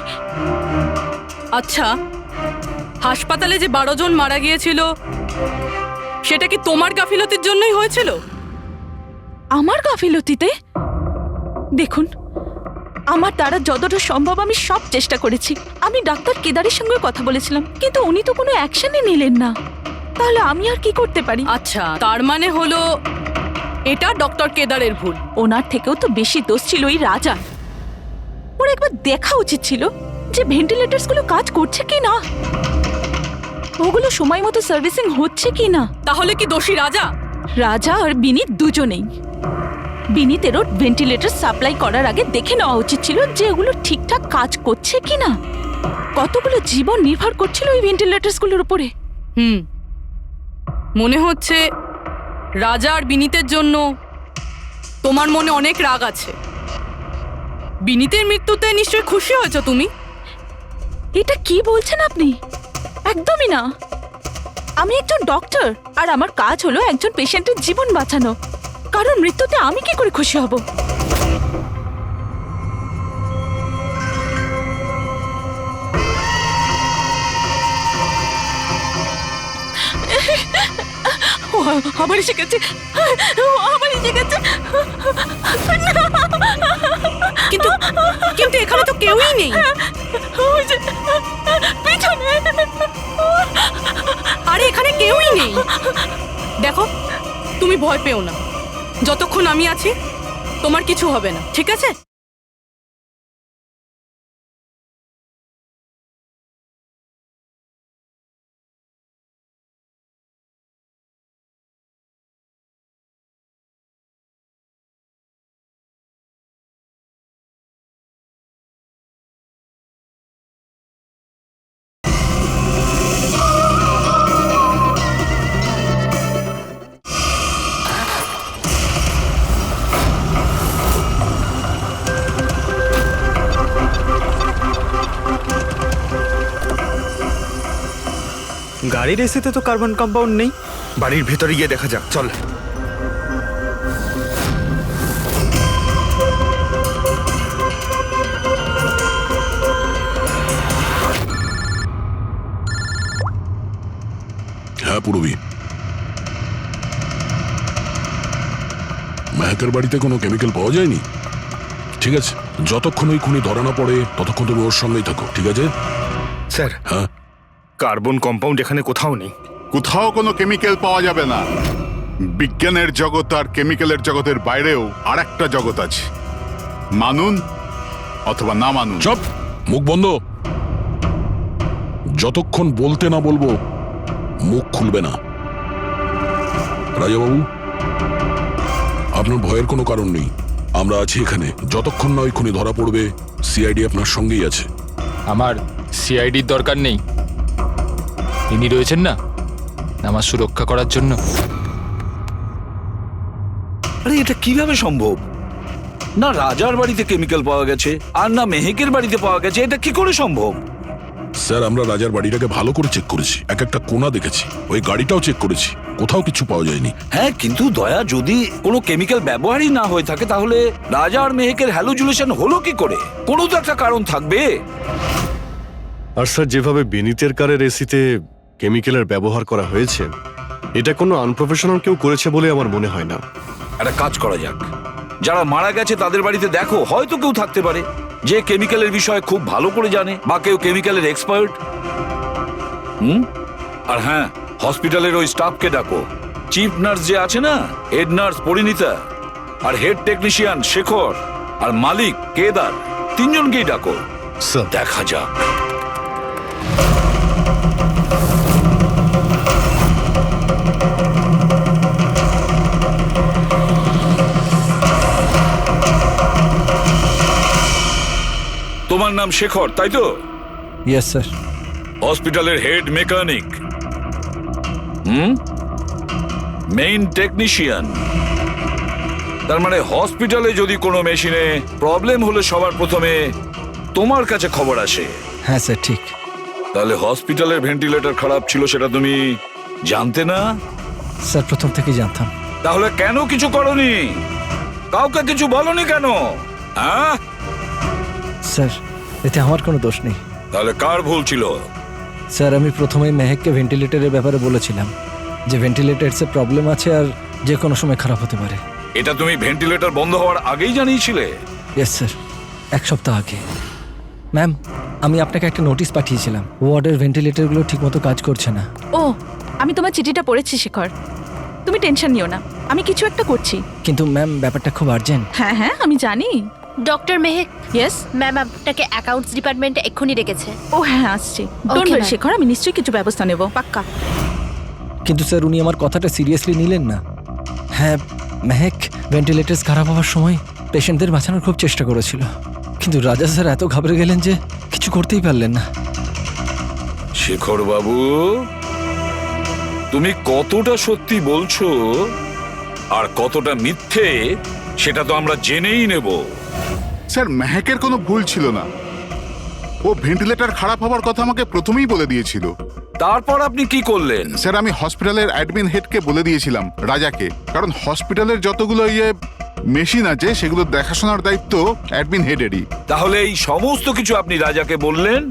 আচ্ছা, হাসপাতালে যে 12 জন মারা গিয়েছিল সেটা কি তোমার গাফিলতির জন্যই হয়েছিল? আমার গাফিলতিতে? দেখুন, আমার দ্বারা যতটা সম্ভব আমি সব চেষ্টা করেছি। আমি ডাক্তার কেদারের সঙ্গে কথা বলেছিলাম, কিন্তু উনি তো কোনো অ্যাকশনই নিলেন না। তাহলে আমি আর কি করতে পারি? আচ্ছা, তার মানে হলো এটা ডক্টর কেদারের ভুল। ওনার থেকেও তো বেশি দোষ ছিল ওই রাজা। ওর একবার দেখা উচিত ছিল যে ভেন্টিলেটরস গুলো কাজ করছে কি না, ওগুলো সময় মতো সার্ভিসিং হচ্ছে কি না। তাহলে কি দোষী রাজা? রাজা আর বিনীত দুজনেই। বিনীতেরও ভেন্টিলেটর সাপ্লাই করার আগে দেখে নেওয়া উচিত ছিল যে ওগুলো ঠিকঠাক কাজ করছে কি না। কতগুলো জীবন নির্ভর করছিল ওই ভেন্টিলেটরস গুলোর উপরে। মনে হচ্ছে রাজা আর বিনীতের জন্য তোমার মনে অনেক রাগ আছে। বিনীতের মৃত্যুতে নিশ্চয়ই খুশি হয়েছো তুমি? এটা কি বলছেন আপনি? একদমই না। আমি একজন ডক্টর, আর আমার কাজ হলো একজন পেশেন্টের জীবন বাঁচানো। কারণ মৃত্যুতে আমি কি করে খুশি হব? আবার এসে গেছে, আবার এসে গেছে। কিন্তু কিন্তু এখানে তো কেউই নেই। আরে এখানে কেউই নেই। দেখো, তুমি ভয় পেও না। যতক্ষণ আমি আছি তোমার কিছু হবে না, ঠিক আছে? গাড়ির এসিতে তো কার্বন কম্পাউন্ড নেই। বাড়ির ভেতরে গিয়ে দেখা যাক, চল। হ্যাঁ পুরবী, মেহেকের বাড়িতে কোনো কেমিক্যাল পাওয়া যায়নি? ঠিক আছে, যতক্ষণ ওই খুনি ধরা না পড়ে ততক্ষণ তুমি ওর সঙ্গেই থাকো, ঠিক আছে? স্যার, হ্যাঁ, কার্বন কম্পাউন্ড এখানে কোথাও নেই। কোথাও কোনো কেমিক্যাল পাওয়া যাবে না। বিজ্ঞানের জগৎ আর কেমিক্যালের জগতের বাইরেও আর একটা জগৎ আছে। মানুন অথবা না মানুন। চুপ, মুখ বন্ধ। যতক্ষণ বলতে না বলবো মুখ খুলবে না। রাজাবাবু, আপনার ভয়ের কোনো কারণ নেই। আমরা আছি এখানে। যতক্ষণ না ওই খুনি ধরা পড়বে, সিআইডি আপনার সঙ্গেই আছে। আমার সিআইডির দরকার নেই। ইনি রয়েছেন না আমার সুরক্ষা করার জন্য। আরে এটা কিভাবে সম্ভব? না রাজার বাড়িতে কেমিক্যাল পাওয়া গেছে আর না মেহেকের বাড়িতে পাওয়া গেছে। এটা কি করে সম্ভব? স্যার আমরা রাজার বাড়িটাকে ভালো করে চেক করেছি, এক একটা কোণা দেখেছি, ওই গাড়িটাও চেক করেছি, কোথাও কিছু পাওয়া যায়নি। হ্যাঁ, কিন্তু দয়া, যদি কোনো কেমিক্যাল ব্যবহারই না হয়ে থাকে তাহলে রাজা আর মেহেকের হ্যালুজুলেশন হলো কি করে? কোনো তো একটা কারণ থাকবে। আর স্যার, যেভাবে বিনীতের কারের এসিতে কেমিক্যালের ব্যবহার করা হয়েছে, এটা কোনো আনপ্রফেশনাল কেউ করেছে বলে আমার মনে হয় না। একটা কাজ করা যাক, যারা মারা গেছে তাদের বাড়িতে দেখো, হয়তো কেউ থাকতে পারে যে কেমিক্যালের বিষয়ে খুব ভালো করে জানে, বা কেউ কেমিক্যালের এক্সপার্ট। আর হ্যাঁ, হসপিটালের ওই স্টাফকে ডাকো। চিফ নার্স যে আছে না, হেড নার্স পরিণীতা, আর হেড টেকনিশিয়ান শেখর, আর মালিক কেদার, তিনজনকেই ডাকো। স্যার, দেখা যাক। তোমার নাম শেখর, তাই তো? Yes sir. হসপিটালের হেড মেকানিক, মেইন টেকনিশিয়ান। তার মানে হসপিটালে যদি কোনো মেশিনে প্রবলেম হলে সবার প্রথমে তোমার কাছে খবর আসে। হ্যাঁ স্যার, ঠিক। তাহলে হসপিটালের ভেন্টিলেটর খারাপ ছিল সেটা তুমি জানতে না? স্যার, প্রথম থেকেই জানতাম। তাহলে কেন কিছু করনি? কাউকে কিছু বলনি কেন? হ্যাঁ স্যার, এতে আমার কোনো দোষ নেই। তাহলে কার ভুল ছিল? স্যার, আমি প্রথমেই মেহেককে ভেন্টিলেটরের ব্যাপারে বলেছিলাম যে ভেন্টিলেটরসে প্রবলেম আছে আর যে কোনো সময় খারাপ হতে পারে। এটা তুমি ভেন্টিলেটর বন্ধ হওয়ার আগেই জানিয়েছিলে? ইয়েস স্যার, 1 সপ্তাহ আগে। ম্যাম, আমি আপনাকে একটা নোটিশ পাঠিয়েছিলাম, ওয়ার্ডের ভেন্টিলেটরগুলো ঠিকমতো কাজ করছে না। ও, আমি তোমার চিঠিটা পড়েছি শেখর, তুমি টেনশন নিও না, আমি কিছু একটা করছি। কিন্তু ম্যাম, ব্যাপারটা খুব আর্জেন্ট। হ্যাঁ হ্যাঁ, আমি জানি। ডক্টর মেহেক, ইয়েস ম্যাম আপনাকে অ্যাকাউন্টস ডিপার্টমেন্টে এক্ষুনি ডেকেছে। ও হ্যাঁ, আসছি। Don't Okay, worry ma'am. Shekhar, আমি নিশ্চয়ই কিছু ব্যবস্থা নেব, পাক্কা। কিন্তু স্যার, উনি আমার কথাটা সিরিয়াসলি নিলেন না। হ্যাঁ, মেহেক ভেন্টিলেটরস খারাপ হওয়ার সময় পেশেন্টদের বাঁচানোর খুব চেষ্টা করেছিল, কিন্তু রাজা স্যার এত ঘাবড়ে গেলেন যে কিছু করতেই পারলেন না। শেখর বাবু, তুমি কতটা সত্যি বলছো আর কতটা মিথ্যে সেটা তো আমরা জেনেই নেব। স্যার, মেহেকের কোনো ভুল ছিল না। ও ভেন্টিলেটর খারাপ হওয়ার কথা আমাকে প্রথমেই বলে দিয়েছিল। তারপর আপনি কি করলেন? স্যার, আমি হসপিটালের অ্যাডমিন হেডকে বলে দিয়েছিলাম, রাজাকে, কারণ হসপিটালের যতগুলো মেশিন আছে সেগুলো দেখাশোনার দায়িত্ব অ্যাডমিন হেডেরই। তাহলে এই সমস্ত কিছু আপনি রাজাকে বললেন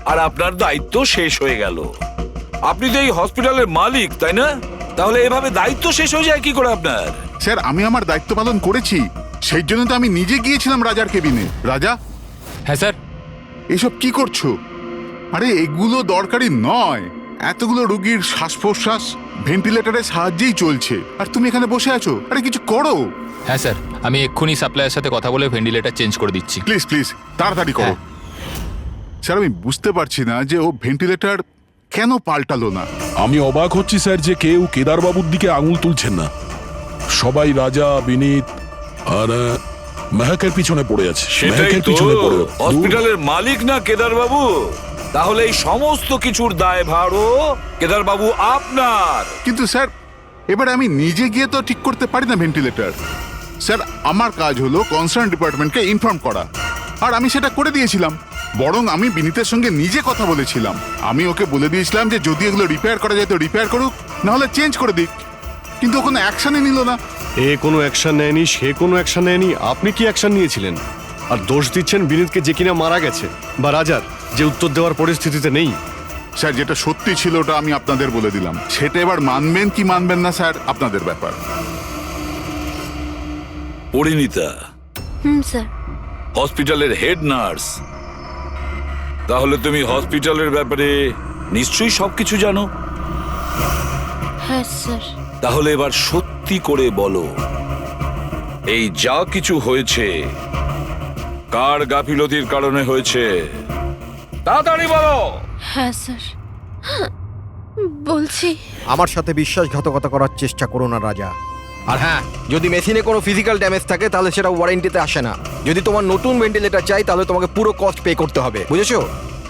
আর আপনার দায়িত্ব শেষ হয়ে গেল। আপনি তো এই হসপিটালের মালিক, তাই না? তাহলে এভাবে দায়িত্ব শেষ হয়ে যায় কি করে আপনার? স্যার, আমি আমার দায়িত্ব পালন করেছি, সেই জন্য তো আমি নিজে গিয়েছিলাম রাজার কেবিনে। রাজা। হ্যাঁ স্যার। এসব কি করছো? আরে এগুলো দরকারি নয়। এতগুলো রোগীর শ্বাস প্রশ্বাস ভেন্টিলেটরের সাহায্যেই চলছে, আর তুমি এখানে বসে আছো। আরে কিছু করো। হ্যাঁ স্যার, আমি এক্ষুনি সাপ্লাইয়ের সাথে কথা বলে ভেন্টিলেটর চেঞ্জ করে দিচ্ছি। প্লিজ প্লিজ তাড়াতাড়ি করো। স্যার, আমি বুঝতে পারছি না যে ও ভেন্টিলেটর কেন পাল্টালো না। আমি অবাক হচ্ছি স্যার যে কেউ কেদারবাবুর দিকে আঙুল তুলছেন না। সবাই রাজা, বিনীত আর মেহেকের পিছনে পড়ে আছে। সেটাই মেহেকের তো, পিছনে পড়ে। হসপিটালের মালিক না কেদার বাবু? তাহলে এই সমস্ত কিছুর দায়ভারও কেদার বাবু আপনার। কিন্তু স্যার, এবার আমি নিজে গিয়ে তো ঠিক করতে পারি না ভেন্টিলেটর। স্যার, আমার কাজ হলো কনসার্ন ডিপার্টমেন্টকে ইনফর্ম করা, আর আমি সেটা করে দিয়েছিলাম। বরং আমি বিনীতের সঙ্গে নিজে কথা বলেছিলাম। আমি ওকে বলে দিয়েছিলাম যে যদি এগুলো রিপেয়ার করা যায় তো রিপেয়ার করুক, নাহলে চেঞ্জ করে দিক। কিন্তু ও কোনো অ্যাকশনই নিল না। এ কোনো অ্যাকশন নেয়নি, সে কোনো অ্যাকশন নেয়নি, আপনি কি অ্যাকশন নিয়েছিলেন? আর দোষ দিচ্ছেন বিনীতকে, যে কিনা মারা গেছে, বা রাজার, যে উত্তর দেওয়ার পরিস্থিতিতে নেই। স্যার, যেটা সত্যি ছিল ওটা আমি আপনাদের বলে দিলাম। সেটা এবার মানবেন কি মানবেন না স্যার, আপনাদের ব্যাপার। পরিণীতা স্যার। হসপিটালের হেড নার্স, তাহলে তুমি হসপিটালের ব্যাপারে নিশ্চয়ই সবকিছু জানো। হ্যাঁ স্যার। তাহলে এবার সত্যি করে বলো, এই যা কিছু হয়েছে কার গাফিলতির কারণে হয়েছে? তাড়াতাড়ি বলো। হ্যাঁ স্যার, বলছি। আমার সাথে বিশ্বাসঘাতকতা করার চেষ্টা করো না রাজা। আর হ্যাঁ, যদি মেশিনে কোনো ফিজিক্যাল ড্যামেজ থাকে তাহলে সেটা ওয়ারেন্টিতে আসে না। যদি তোমার নতুন ভেন্টিলেটর চাই তাহলে তোমাকে পুরো কস্ট পে করতে হবে, বুঝেছো?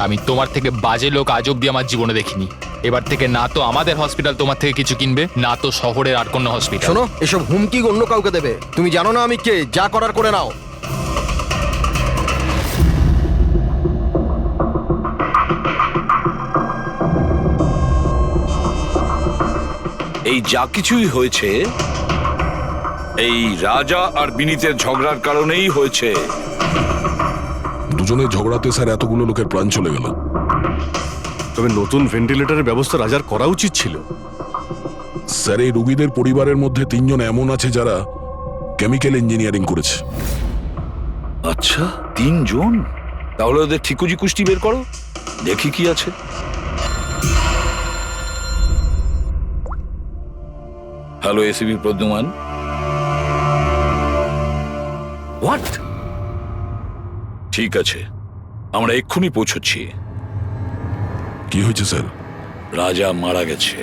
আমি তোমার থেকে বাজে লোক আজ অব্দি আমার জীবনে দেখিনি। এবার থেকে না তো আমাদের হসপিটাল তোমার থেকে কিছু কিনবে, না তো শহরের আর কোনো হসপিটাল। শোনো, এসব হুমকি অন্য কাউকে দেবে। তুমি জানো না আমি কে, যা করার করে নাও। এই যা কিছুই হয়েছে এই রাজা আর বিনীতের ঝগড়ার কারণেই হয়েছে। দুজনের ঝগড়াতে স্যার এতগুলো লোকের প্রাণ চলে গেল। তবে নতুন ভেন্টিলেটরের ব্যবস্থা রাজার করা উচিত ছিল। স্যার, এই রুগীদের পরিবারের মধ্যে 3 জন এমন আছে যারা কেমিক্যাল ইঞ্জিনিয়ারিং করেছে। আচ্ছা, 3 জন? তাহলে ওদের ঠিকুজি কুষ্টি বের করো, দেখি কি আছে। Hello ACP Pradyuman. হোয়াট? ঠিক আছে, আমরা এক্ষুনি পৌঁছচ্ছি। কি হয়েছে স্যার? রাজা মারা গেছে।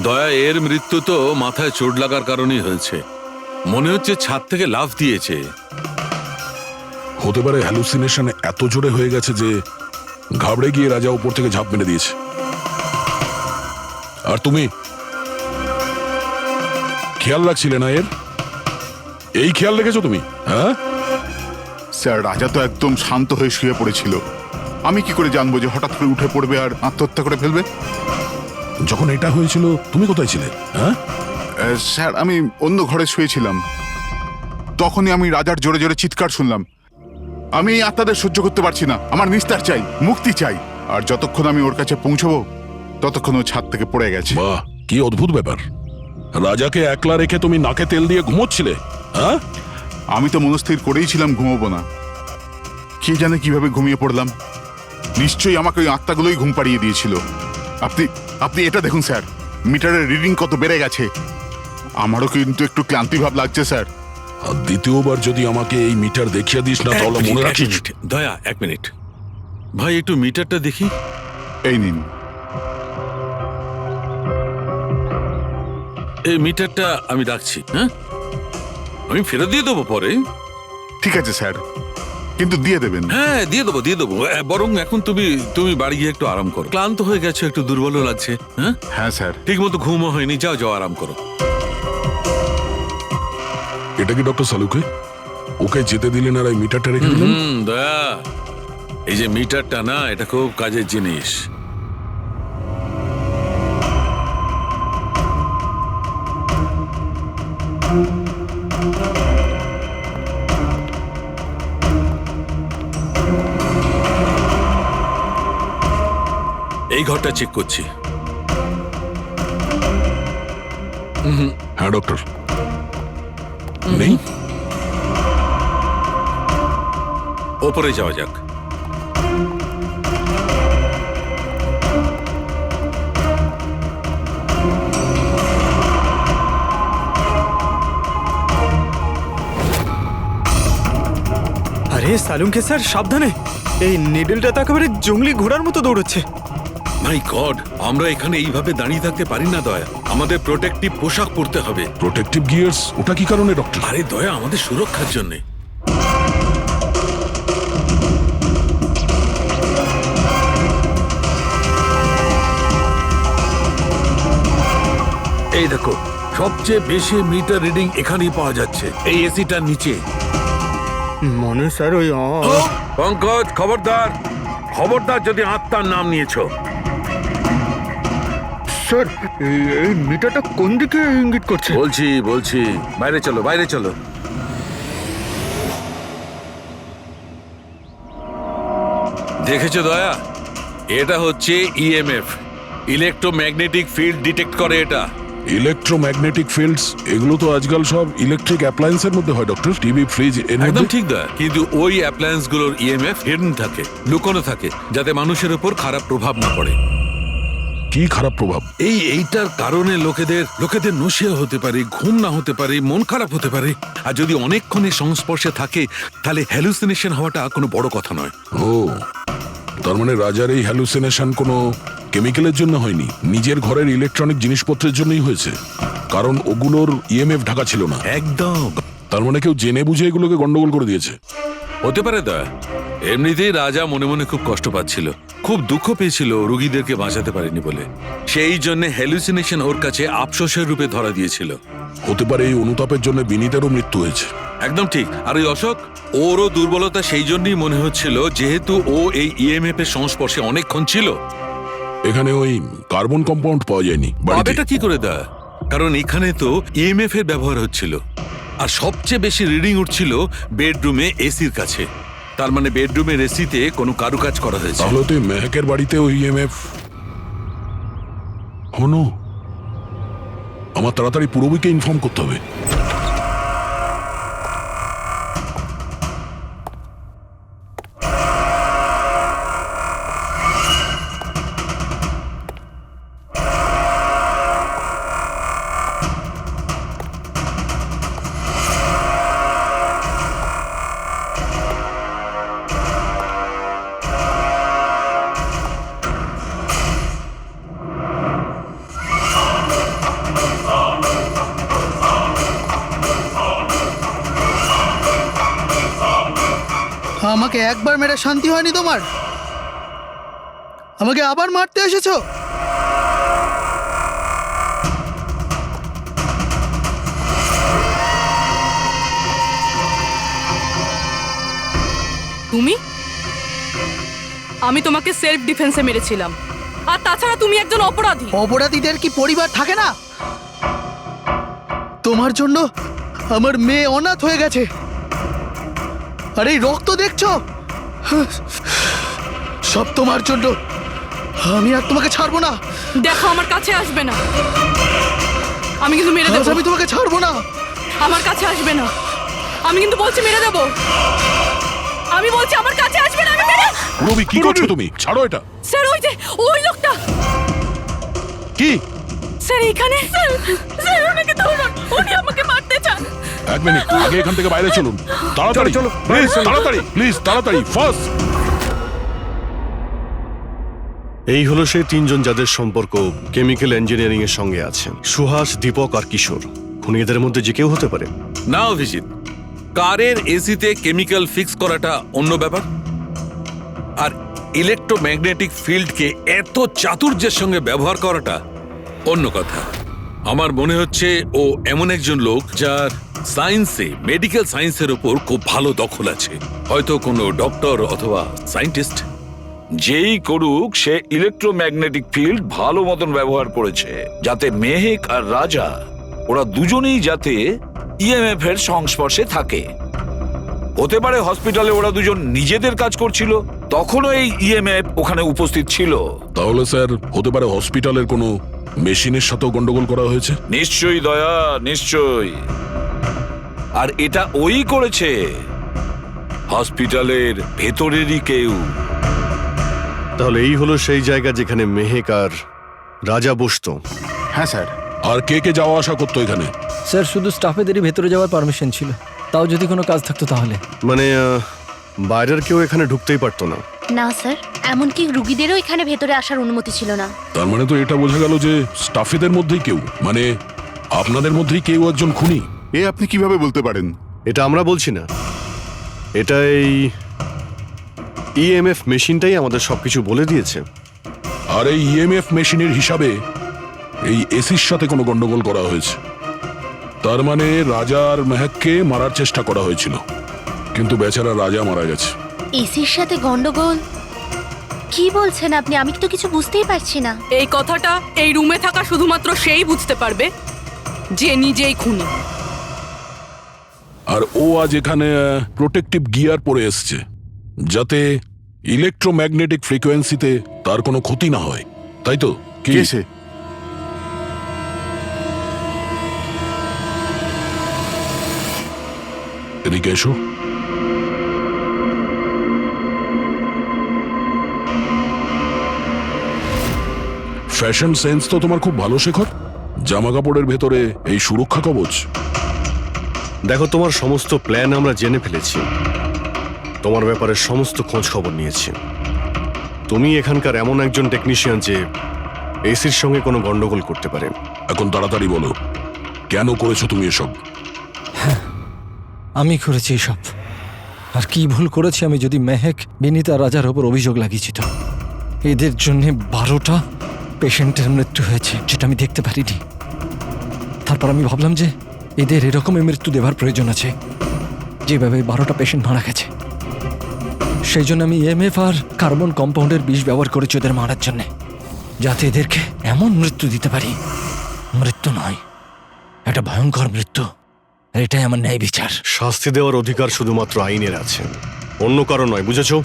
দয়া, এর মৃত্যু তো মাথায় চোট লাগার কারণেই হয়েছে। মনে হচ্ছে ছাদ থেকে লাফ দিয়েছে। হতে পারে হ্যালুসিনেশন এত জোরে হয়ে গেছে যে ঘাবড়ে গিয়ে রাজা উপর থেকে ঝাঁপ মেরে দিয়েছে। আর তুমি খেয়াল রাখছিলে না এর? এই খেয়াল রেখেছো তুমি? হ্যাঁ স্যার, রাজা তো একদম শান্ত হয়ে শুয়ে পড়েছিল। আমি কি করে জানবো যে হঠাৎ করে উঠে পড়বে আর আত্মহত্যা করে ফেলবে? যখন এটা হয়েছিল তুমি কোথায় ছিলে? হ্যাঁ স্যার, আমি অন্য ঘরে শুয়েছিলাম। তখনই আমি রাজার জোরে জোরে চিৎকার শুনলাম। আমি এই আত্মাদের সহ্য করতে পারছি না, আমার নিস্তার চাই, মুক্তি চাই। আর যতক্ষণ আমি ওর কাছে পৌঁছবো ততক্ষণ ও ছাদ থেকে পড়ে গেছে। বাহ, কি অদ্ভুত ব্যাপার! রাজাকে একলা রেখে তুমি নাকে তেল দিয়ে ঘুমোচ্ছিলে? হ্যাঁ, আমি তো মনস্থির করেই ছিলাম ঘুমোবো না। কে জানে কিভাবে ঘুমিয়ে পড়লাম। নিশ্চয়ই আমাকে ওই আত্মাগুলোই ঘুম পাড়িয়ে দিয়েছিল। আপনি এটা দেখুন স্যার, মিটারের রিডিং কত বেড়ে গেছে। আমারও কিন্তু একটু ক্লান্তি ভাব লাগছে স্যার। আর দ্বিতীয়বার যদি আমাকে এই মিটার দেখিয়ে দিস না তাহলে মনে রাখিস। দয়া, 1 মিনিট ভাই, একটু মিটারটা দেখি। এই নিন। এই মিটারটা আমি রাখছি। হ্যাঁ, আমি ফেরত দিয়ে দেবো পরে। ঠিক আছে স্যার, কিন্তু দিয়ে দেবেন। হ্যাঁ, দিয়ে দেবো। বরং এখন তুমি বাড়ি গিয়ে একটু আরাম করো। ক্লান্ত হয়ে গেছে, একটু দুর্বলও লাগছে। হ্যাঁ হ্যাঁ স্যার। ঠিক মতো ঘুমও হয়নি। যাও আরাম করো। এটা কি ডক্টর সালুকে? ওকে যেতে দিলেন আর এই মিটারটা রেখে দিলেন? দয়া, এই যে মিটারটা না, এটা খুব কাজের জিনিস। এই ঘরটা চেক করছি। হ্যাঁ ডক্টর, নেই। ওপরে যাওয়া যাক। আরে সালুঙ্কে স্যার, সাবধানে! এই নিডলটা তো একেবারে জঙ্গলি ঘোড়ার মতো দৌড়চ্ছে। মাই গড, আমরা এখানে এইভাবে দাঁড়িয়ে থাকতে পারি না দয়া। আমাদের প্রোটেক্টিভ পোশাক পরতে হবে। Protective gears? ওটা কি কারণে ডক্টর? আরে দয়া, আমাদের সুরক্ষার জন্য। এই দেখো, সবচেয়ে বেশি মিটার রিডিং এখানেই পাওয়া যাচ্ছে, এই এসিটার নিচে। মনে স্যার ওই পঙ্কজ, খবরদার যদি আত্মার নাম নিয়েছো। স্যার, এই মিটারটা কোন দিকে ইঙ্গিত করছে? বলছি, বাইরে চলো। দেখেছো দয়া, এটা হচ্ছে ইএমএফ, ইলেকট্রোম্যাগনেটিক ফিল্ড ডিটেক্ট করে এটা। ইলেকট্রোম্যাগনেটিক ফিল্ডস, এগুলো তো আজকাল সব ইলেকট্রিক অ্যাপ্লায়েন্সের মধ্যে হয় ডক্টর। টিভি, ফ্রিজ, একদম ঠিক দয়া। কিন্তু ওই অ্যাপ্লায়েন্স গুলোর ইএমএফ হিডেন থাকে, লুকোনো থাকে, যাতে মানুষের উপর খারাপ প্রভাব না পড়ে। কি খারাপ প্রভাব? এইটার কারণে লোকেদের নশিয়া হতে পারে, ঘুম না হতে পারে, মন খারাপ হতে পারে। আর যদি অনেকক্ষণের সংস্পর্শে থাকে তাহলে হ্যালুসিনেশন হওয়াটা কোনো বড় কথা নয়। ও, তার মানে রাজার এই হ্যালুসিনেশন কোনো কেমিক্যালের জন্য হয়নি, নিজের ঘরের ইলেকট্রনিক জিনিসপত্রের জন্যই হয়েছে, কারণ ওগুলোর ইএমএফ ঢাকা ছিল না। একদম। তার মানে কেউ জেনে বুঝে এগুলোকে গন্ডগোল করে দিয়েছে। হতে পারে দা। এমনিতেই রাজা মনে মনে খুব কষ্ট পাচ্ছিল, খুব দুঃখ পেয়েছিল রোগীদেরকে বাঁচাতে পারেনি বলে। সেই জন্য হ্যালুসিনেশন ওর কাছে আফসোসের রূপে ধরা দিয়েছিল। হতে পারে এই অনুতাপের জন্য বিনীতেরও মৃত্যু হয়েছে। একদম ঠিক। আর ওই অশোক, ওরও দুর্বলতা সেই জন্যই মনে হচ্ছিল, যেহেতু ও এই ইএমএফ এর সংস্পর্শে অনেকক্ষণ ছিল। এখানে ওই কার্বন কম্পাউন্ড পাওয়া যায়নি। এটা কি করে দা? কারণ এখানে তো ইএমএফ এর ব্যবহার হচ্ছিল, আর সবচেয়ে বেশি রিডিং উঠছিল বেডরুমে এসির কাছে। তার মানে বেডরুমের এসিতে কোনো কারুকাজ করা হয়েছে। তাহলে তো মেহেকের বাড়িতে ওই ইএমএফ হনো। আমার তাড়াতাড়ি পূরবীকে ইনফর্ম করতে হবে। আমাকে একবার মেরে শান্তি হয়নি তোমার? আমাকে আবার মারতে এসেছো? তুমি? আমি তোমাকে সেলফ ডিফেন্সে মেরেছিলাম, আর তাছাড়া তুমি একজন অপরাধী। অপরাধীদের কি পরিবার থাকে না? তোমার জন্য আমার মেয়ে অনাথ হয়ে গেছে, আর এই রক্ত দেখছো, সব তোমার জন্য। আমি আর তোমাকে ছাড়বো না। দেখো, আমার কাছে আসবে না, আমি কিন্তু মেরে দেবো। আমি তোমাকে ছাড়বো না। আমার কাছে আসবে না, আমি কিন্তু বলছি মেরে দেবো। আমি বলছি আমার কাছে আসবে না, আমি মেরে। পূরবী, কি করছো তুমি? ছাড়ো এটা। স্যার, ওই যে ওই লোকটা। কি? স্যার, এখানে। স্যার, ওনাকে ধরুন, উনি আমাকে মারতে চান। এক মিনিট, আগে এখান থেকে বাইরে চলুন। তাড়াতাড়ি চলো, প্লিজ তাড়াতাড়ি, প্লিজ তাড়াতাড়ি, ফার্স্ট। এই হলো সেই তিনজন যাদের সম্পর্ক কেমিক্যাল ইঞ্জিনিয়ারিং এর সঙ্গে আছে। সুহাস, দীপক আর কিশোর। খুনি এদের মধ্যে যে কেউ হতে পারে। না অভিজিৎ, কারের এসিতে কেমিক্যাল ফিক্স করাটা অন্য ব্যাপার, আর ইলেকট্রোম্যাগনেটিক ফিল্ডকে এত চাতুর্যের সঙ্গে ব্যবহার করাটা অন্য কথা। আমার মনে হচ্ছে ও এমন একজন লোক যার সায়েন্সে, মেডিকেল সায়েন্সের উপর খুব ভালো দখল আছে, হয়তো কোনো ডক্টর অথবা সায়েন্টিস্ট। যেই করুক, সে ইলেকট্রোম্যাগনেটিক ফিল্ড ভালো মতন ব্যবহার করেছে, যাতে মেহেক আর রাজা ওরা দুজনেই যাতে ইএমএফ এর সংস্পর্শে থাকে। হতে পারে হসপিটালে ওরা দুজন নিজেদের কাজ করছিল, তখনও এই ইএমএফ ওখানে উপস্থিত ছিল। তাহলে স্যার, হতে পারে হসপিটালের কোনো মেশিনের সাথেও গন্ডগোল করা হয়েছে। নিশ্চয়ই দয়া, নিশ্চয়ই। আর এটা ওই করেছে, হসপিটালের ভেতরেরই কেউ। তাহলে এই হলো সেই জায়গা যেখানে মেহেক আর রাজা বসতো। হ্যাঁ স্যার। আর কে কে যাওয়া আসা করতো এখানে? স্যার, শুধু স্টাফেদেরই ভেতরে যাওয়ার পারমিশন ছিল, তাও যদি কোনো কাজ থাকতো তাহলে। মানে বাইরের কেউ এখানে ঢুকতেই পারতো না। না স্যার, এমনকি রুগীদেরও এখানে ভেতরে আসার অনুমতি ছিল না। তার মানে তো এটা বোঝা গেল যে স্টাফেদের মধ্যেই কেউ, মানে আপনাদের মধ্যেই কেউ একজন খুনি। এ আপনি কিভাবে বলতে পারেন? এটা আমরা বলছি না, এটা এই ইএমএফ মেশিনটাই আমাদের সবকিছু বলে দিয়েছে। আর এই ইএমএফ মেশিনের হিসাবে এই এসির সাথে কোনো গন্ডগোল করা হয়েছে। তার মানে রাজা আর মেহেককে মারার চেষ্টা করা হয়েছিল, কিন্তু বেচারা রাজা মারা গেছে। এসির সাথে গন্ডগোল? কি বলছেন আপনি? আমি তো কিছু বুঝতেই পারছি না। এই কথাটা এই রুমে থাকা শুধুমাত্র সেই বুঝতে পারবে যে নিজেই খুনি। আর ও আজ এখানে প্রোটেক্টিভ গিয়ার পরে এসছে, যাতে ইলেকট্রোম্যাগনেটিক ফ্রিকোয়েন্সিতে তার কোনো ক্ষতি না হয়, তাই তো? কি এদিকে এসো। ফ্যাশন সেন্স তো তোমার খুব ভালো, শেখর। জামা কাপড়ের ভেতরে এই সুরক্ষা কবচ। দেখো, তোমার সমস্ত প্ল্যান আমরা জেনে ফেলেছি, তোমার ব্যাপারে সমস্ত খোঁজ খবর নিয়েছি। তুমি এখানকার এমন একজন টেকনিশিয়ান যে এসির সঙ্গে কোনো গন্ডগোল করতে পারে। এখন তাড়াতাড়ি বলো, কেন করেছো তুমি এসব? আমি করেছি এসব। আর কি ভুল করেছি আমি যদি মেহেক, বিনীতা, রাজার ওপর অভিযোগ লাগিয়েছি তো? এদের জন্য 12টা পেশেন্টের মৃত্যু হয়েছে, যেটা আমি দেখতে পারিনি। তারপর আমি ভাবলাম যে এদের এরকমই মৃত্যু দেবার প্রয়োজন আছে, যেভাবে 12টা পেশেন্ট মারা গেছে। সেই জন্য আমি ইএমএফ আর কার্বন কম্পাউন্ডের বিষ ব্যবহার করেছি ওদের মারার জন্যে, যাতে এদেরকে এমন মৃত্যু দিতে পারি, মৃত্যু নয়, একটা ভয়ঙ্কর মৃত্যু। আর এটাই আমার ন্যায় বিচার। শাস্তি দেওয়ার অধিকার শুধুমাত্র আইনের আছে, অন্য কারণ নয়, বুঝেছো?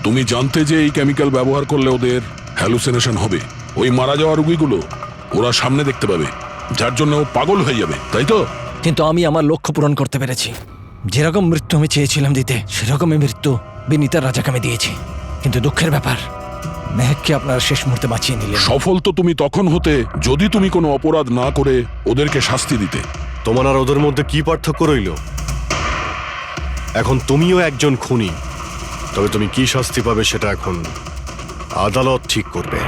তুমি জানতে যে এই কেমিক্যাল ব্যবহার করলে ওদের হ্যালুসিনেশন হবে, ওই মারা যাওয়া রোগীগুলো ওরা সামনে দেখতে পাবে, যার জন্য ও পাগল হয়ে যাবে, তাই তো? কিন্তু আমি আমার লক্ষ্য পূরণ করতে পেরেছি। যেরকম মৃত্যু আমি চেয়েছিলাম দিতে, সেরকমই মৃত্যু বিনীতার রাজাকে আমি দিয়েছি। কিন্তু দুঃখের ব্যাপার, মেহেককে আপনারা শেষ মুহূর্তে বাঁচিয়ে নিলেন। সফল তো তুমি তখন হতে যদি তুমি কোনো অপরাধ না করে ওদেরকে শাস্তি দিতে। তোমার আর ওদের মধ্যে কি পার্থক্য রইল? এখন তুমিও একজন খুনি, তবে তুমি কি শাস্তি পাবে সেটা এখন আদালত ঠিক করবে।